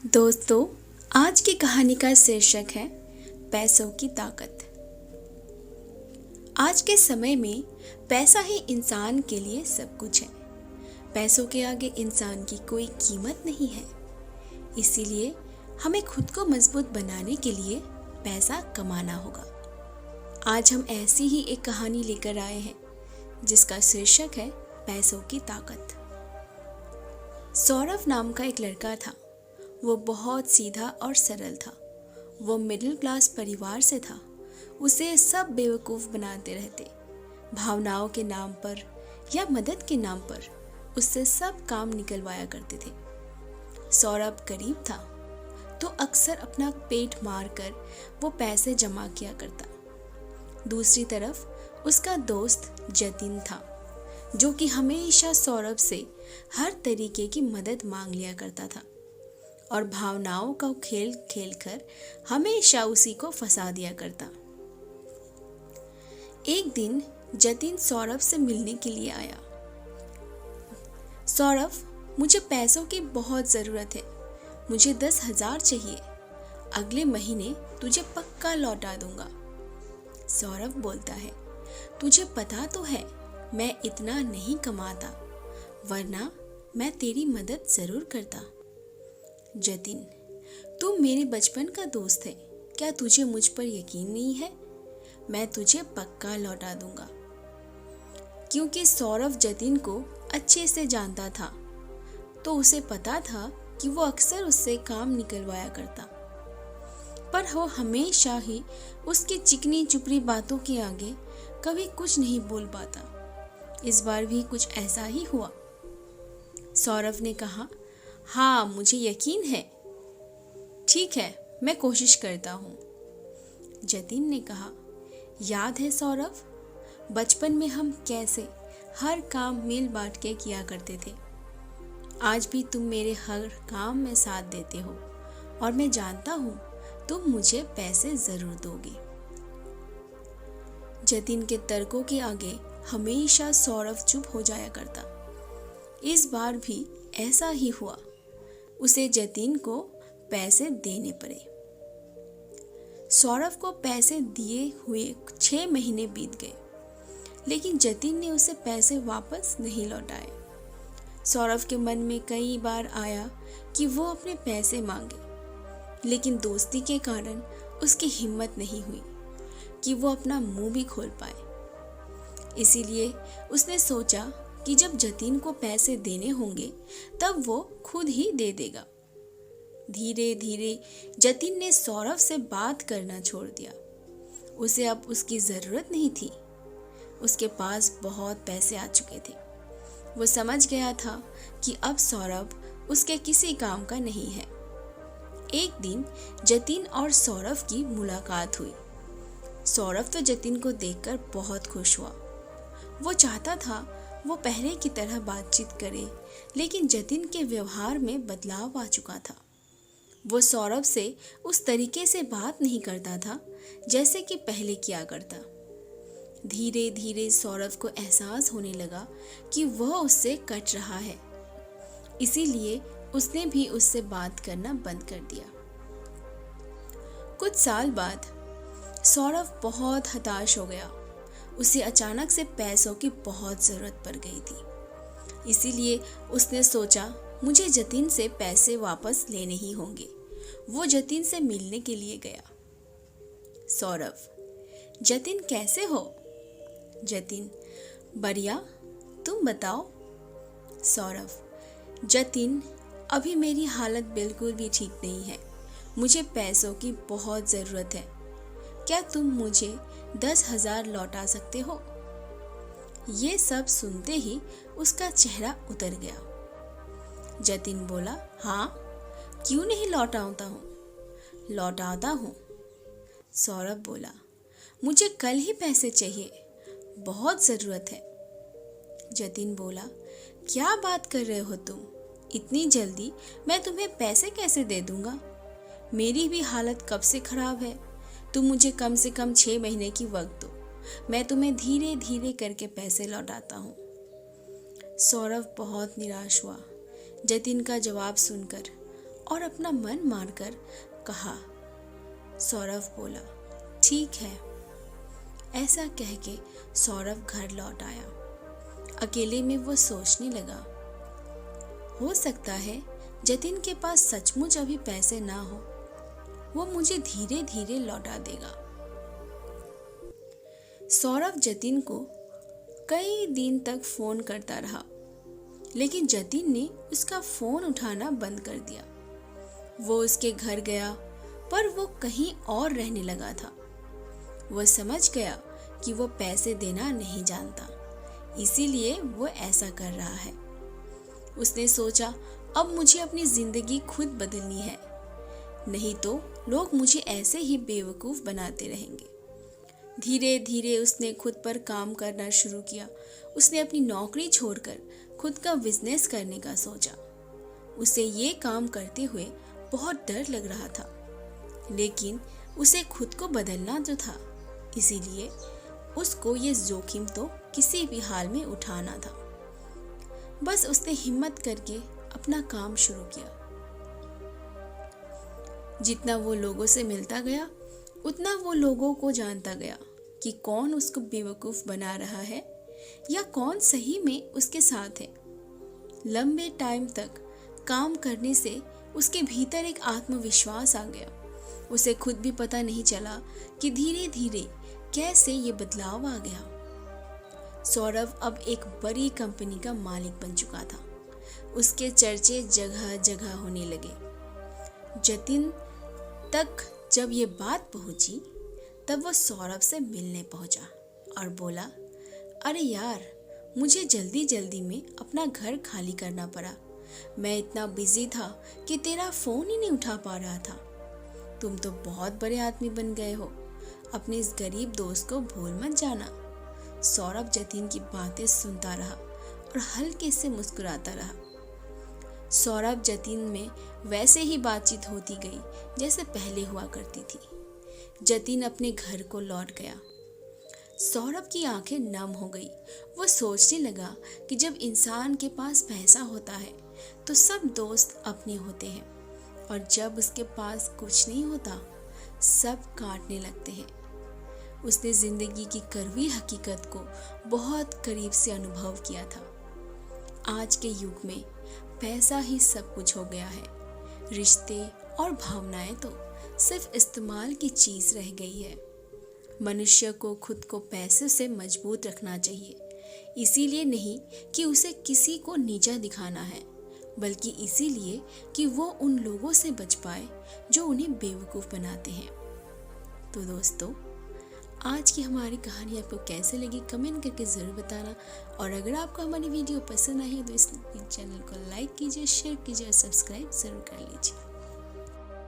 दोस्तों, आज की कहानी का शीर्षक है पैसों की ताकत। आज के समय में पैसा ही इंसान के लिए सब कुछ है। पैसों के आगे इंसान की कोई कीमत नहीं है। इसीलिए हमें खुद को मजबूत बनाने के लिए पैसा कमाना होगा। आज हम ऐसी ही एक कहानी लेकर आए हैं जिसका शीर्षक है पैसों की ताकत। सौरभ नाम का एक लड़का था। वो बहुत सीधा और सरल था। वो मिडिल क्लास परिवार से था। उसे सब बेवकूफ़ बनाते रहते। भावनाओं के नाम पर या मदद के नाम पर उससे सब काम निकलवाया करते थे। सौरभ गरीब था तो अक्सर अपना पेट मारकर वो पैसे जमा किया करता। दूसरी तरफ उसका दोस्त जतिन था जो कि हमेशा सौरभ से हर तरीके की मदद मांग लिया करता था और भावनाओं का खेल खेल कर हमेशा उसी को फंसा दिया करता। एक दिन जतिन सौरभ से मिलने के लिए आया। सौरभ, मुझे पैसों की बहुत ज़रूरत है। मुझे 10,000 चाहिए। अगले महीने तुझे पक्का लौटा दूंगा। सौरभ बोलता है, तुझे पता तो है मैं इतना नहीं कमाता, वरना मैं तेरी मदद ज़रूर करता। जतिन, तू मेरे बचपन का दोस्त है। क्या तुझे मुझ पर यकीन नहीं है? मैं तुझे पक्का लौटा दूंगा। क्योंकि सौरभ जतिन को अच्छे से जानता था तो उसे पता था कि वो अक्सर उससे काम निकलवाया करता, पर वो हमेशा ही उसकी चिकनी चुपड़ी बातों के आगे कभी कुछ नहीं बोल पाता। इस बार भी कुछ ऐसा ही हुआ। सौरभ ने कहा, हाँ, मुझे यकीन है। ठीक है, मैं कोशिश करता हूँ। जतिन ने कहा, याद है सौरभ, बचपन में हम कैसे हर काम मिल बांट के किया करते थे। आज भी तुम मेरे हर काम में साथ देते हो और मैं जानता हूँ तुम मुझे पैसे ज़रूर दोगे। जतिन के तर्कों के आगे हमेशा सौरभ चुप हो जाया करता। इस बार भी ऐसा ही हुआ। उसे जतिन को पैसे देने पड़े। सौरभ को पैसे दिए हुए 6 महीने बीत गए, लेकिन जतिन ने उसे पैसे वापस नहीं लौटाए। सौरभ के मन में कई बार आया कि वो अपने पैसे मांगे, लेकिन दोस्ती के कारण उसकी हिम्मत नहीं हुई कि वो अपना मुंह भी खोल पाए। इसीलिए उसने सोचा कि जब जतिन को पैसे देने होंगे तब वो खुद ही दे देगा। धीरे धीरे जतिन ने सौरभ से बात करना छोड़ दिया। उसे अब उसकी ज़रूरत नहीं थी। उसके पास बहुत पैसे आ चुके थे। वो समझ गया था कि अब सौरभ उसके किसी काम का नहीं है। एक दिन जतिन और सौरभ की मुलाकात हुई। सौरभ तो जतिन को देखकर बहुत खुश हुआ। वो चाहता था वो पहले की तरह बातचीत करे, लेकिन जतिन के व्यवहार में बदलाव आ चुका था। वो सौरभ से उस तरीके से बात नहीं करता था जैसे कि पहले किया करता। धीरे धीरे सौरभ को एहसास होने लगा कि वह उससे कट रहा है। इसीलिए उसने भी उससे बात करना बंद कर दिया। कुछ साल बाद सौरभ बहुत हताश हो गया। उसे अचानक से पैसों की बहुत ज़रूरत पड़ गई थी। इसीलिए उसने सोचा, मुझे जतिन से पैसे वापस लेने ही होंगे। वो जतिन से मिलने के लिए गया। सौरभ, जतिन कैसे हो? जतिन, बढ़िया, तुम बताओ। सौरभ, जतिन, अभी मेरी हालत बिल्कुल भी ठीक नहीं है। मुझे पैसों की बहुत ज़रूरत है। क्या तुम मुझे 10,000 लौटा सकते हो? ये सब सुनते ही उसका चेहरा उतर गया। जतिन बोला, हाँ, क्यों नहीं लौटाता हूँ? लौटाता हूँ। सौरभ बोला, मुझे कल ही पैसे चाहिए, बहुत ज़रूरत है। जतिन बोला, क्या बात कर रहे हो तुम? इतनी जल्दी मैं तुम्हें पैसे कैसे दे दूँगा? मेरी भी हालत कब से ख़राब है। तुम मुझे कम से कम 6 महीने की वक्त दो। मैं तुम्हें धीरे धीरे करके पैसे लौटाता हूँ। सौरभ बहुत निराश हुआ जतिन का जवाब सुनकर और अपना मन मारकर कहा। सौरभ बोला, ठीक है। ऐसा कह के सौरभ घर लौट आया। अकेले में वो सोचने लगा, हो सकता है जतिन के पास सचमुच अभी पैसे ना हो, वो मुझे धीरे धीरे लौटा देगा। सौरभ जतिन को कई दिन तक फोन करता रहा, लेकिन जतिन ने उसका फोन उठाना बंद कर दिया। वो उसके घर गया, पर वो कहीं और रहने लगा था। वो समझ गया कि वो पैसे देना नहीं जानता, इसीलिए वो ऐसा कर रहा है। उसने सोचा, अब मुझे अपनी जिंदगी खुद बदलनी है, नहीं तो लोग मुझे ऐसे ही बेवकूफ़ बनाते रहेंगे। धीरे धीरे उसने खुद पर काम करना शुरू किया। उसने अपनी नौकरी छोड़कर खुद का बिजनेस करने का सोचा। उसे ये काम करते हुए बहुत डर लग रहा था, लेकिन उसे खुद को बदलना जो था, इसीलिए उसको ये जोखिम तो किसी भी हाल में उठाना था। बस उसने हिम्मत करके अपना काम शुरू किया। जितना वो लोगों से मिलता गया, उतना वो लोगों को जानता गया कि कौन उसको बेवकूफ़ बना रहा है या कौन सही में उसके साथ है। लंबे टाइम तक काम करने से उसके भीतर एक आत्मविश्वास आ गया। उसे खुद भी पता नहीं चला कि धीरे धीरे कैसे ये बदलाव आ गया। सौरभ अब एक बड़ी कंपनी का मालिक बन चुका था। उसके चर्चे जगह जगह होने लगे। जतिन तक जब ये बात पहुंची, तब वो सौरभ से मिलने पहुंचा और बोला, अरे यार, मुझे जल्दी जल्दी में अपना घर खाली करना पड़ा। मैं इतना बिजी था कि तेरा फ़ोन ही नहीं उठा पा रहा था। तुम तो बहुत बड़े आदमी बन गए हो, अपने इस गरीब दोस्त को भूल मत जाना। सौरभ जतिन की बातें सुनता रहा और हल्के से मुस्कुराता रहा। सौरभ जतिन में वैसे ही बातचीत होती गई जैसे पहले हुआ करती थी। जतिन अपने घर को लौट गया। सौरभ की आंखें नम हो गई। वो सोचने लगा कि जब इंसान के पास पैसा होता है तो सब दोस्त अपने होते हैं, और जब उसके पास कुछ नहीं होता, सब काटने लगते हैं। उसने जिंदगी की कड़वी हकीकत को बहुत करीब से अनुभव किया था। आज के युग में पैसा ही सब कुछ हो गया है। रिश्ते और भावनाएं तो सिर्फ इस्तेमाल की चीज रह गई है। मनुष्य को खुद को पैसे से मजबूत रखना चाहिए, इसीलिए नहीं कि उसे किसी को नीचा दिखाना है, बल्कि इसीलिए कि वो उन लोगों से बच पाए जो उन्हें बेवकूफ़ बनाते हैं। तो दोस्तों, आज की हमारी कहानी आपको कैसे लगी कमेंट करके ज़रूर बताना, और अगर आपको हमारी वीडियो पसंद आई तो इस चैनल को लाइक कीजिए, शेयर कीजिए और सब्सक्राइब ज़रूर कर लीजिए।